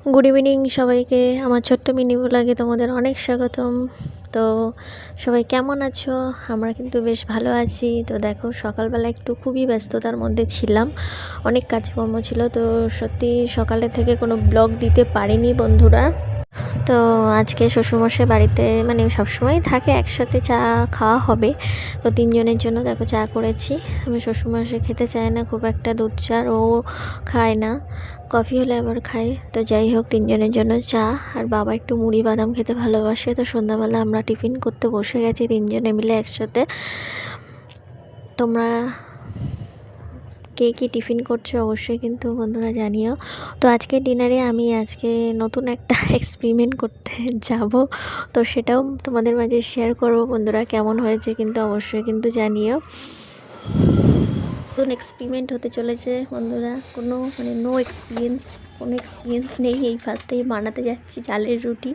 Good evening সবাইকে, আমার ছোট্ট মিনি ব্লগে তোমাদের অনেক স্বাগতম। তো সবাই কেমন আছো? আমরা কিন্তু বেশ ভালো আছি। তো দেখো, সকালবেলা একটু খুবই ব্যস্ততার মধ্যে ছিলাম, অনেক কাজকর্ম ছিল। তো সত্যি সকালে থেকে কোনো ব্লগ দিতে পারিনি বন্ধুরা। তো আজকে শ্বশুরমশাই বাড়িতে, মানে সবসময় থাকে, একসাথে চা খাওয়া হবে। তো তিনজনের জন্য দেখো চা করেছি। আমি শ্বশুরমশাই খেতে চায় না খুব একটা দুধ চা, ও খায় না, কফি হলে আবার খায়। তো যাই হোক, তিনজনের জন্য চা। আর বাবা একটু মুড়ি বাদাম খেতে ভালোবাসে। তো সন্ধ্যাবেলা আমরা টিফিন করতে বসে গেছি তিনজনে মিলে একসাথে। তোমরা কে কী টিফিন করছো অবশ্যই কিন্তু বন্ধুরা জানিও। তো আজকে ডিনারে আমি আজকে নতুন একটা এক্সপেরিমেন্ট করতে যাব। তো সেটাও তোমাদের মাঝে শেয়ার করব বন্ধুরা, কেমন হয়েছে কিন্তু অবশ্যই কিন্তু জানিও। নতুন এক্সপেরিমেন্ট হতে চলেছে বন্ধুরা, কোনো কোনো এক্সপিরিয়েন্স নেই। এই ফার্স্ট টাইম বানাতে যাচ্ছি চালের রুটি।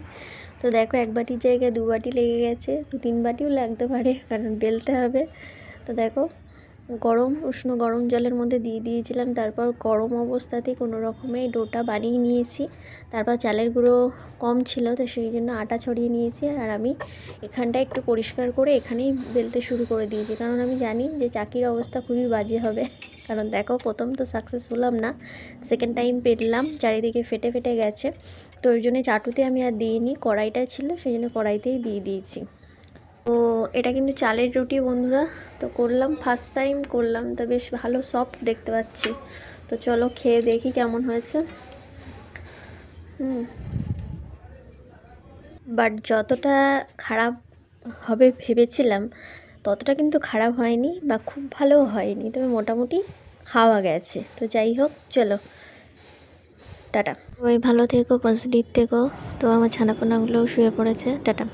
তো দেখো, এক বাটির জায়গায় 2 বাটি লেগে গেছে, তো 3 বাটিও লাগতে পারে, কারণ বেলতে হবে। তো দেখো, উষ্ণ গরম জলের মধ্যে দিয়ে দিয়েছিলাম। তারপর গরম অবস্থাতেই কোনো রকমে ডোটা বানিয়ে নিয়েছি। তারপর চালের গুঁড়ো কম ছিল, তো সেই জন্য আটা ছড়িয়ে নিয়েছি। আর আমি এখানটা একটু পরিষ্কার করে এখানেই বেলতে শুরু করে দিয়েছি, কারণ আমি জানি যে চাকির অবস্থা খুবই বাজে হবে। কারণ দেখো, প্রথম তো সাকসেস হলাম না, সেকেন্ড টাইম পেটলাম, চারিদিকে ফেটে ফেটে গেছে। তো ওই জন্য চাটুতে আমি আর দিইনি, কড়াইটা ছিল সেই জন্য কড়াইতেই দিয়ে দিয়েছি। তো এটা কিন্তু চালের রুটি বন্ধুরা। তো করলাম, ফার্স্ট টাইম করলাম, তো বেশ ভালো সফট দেখতে পাচ্ছি। তো চলো খেয়ে দেখি কেমন হয়েছে। বাট যতটা খারাপ হবে ভেবেছিলাম ততটা কিন্তু খারাপ হয়নি, বা খুব ভালোও হয়নি, তবে মোটামুটি খাওয়া গেছে। তো যাই হোক, চলো টাটা। সবাই ভালো থেকো, পজিটিভ থেকো। তো আমার ছানাপোনাগুলোও শুয়ে পড়েছে, টাটা।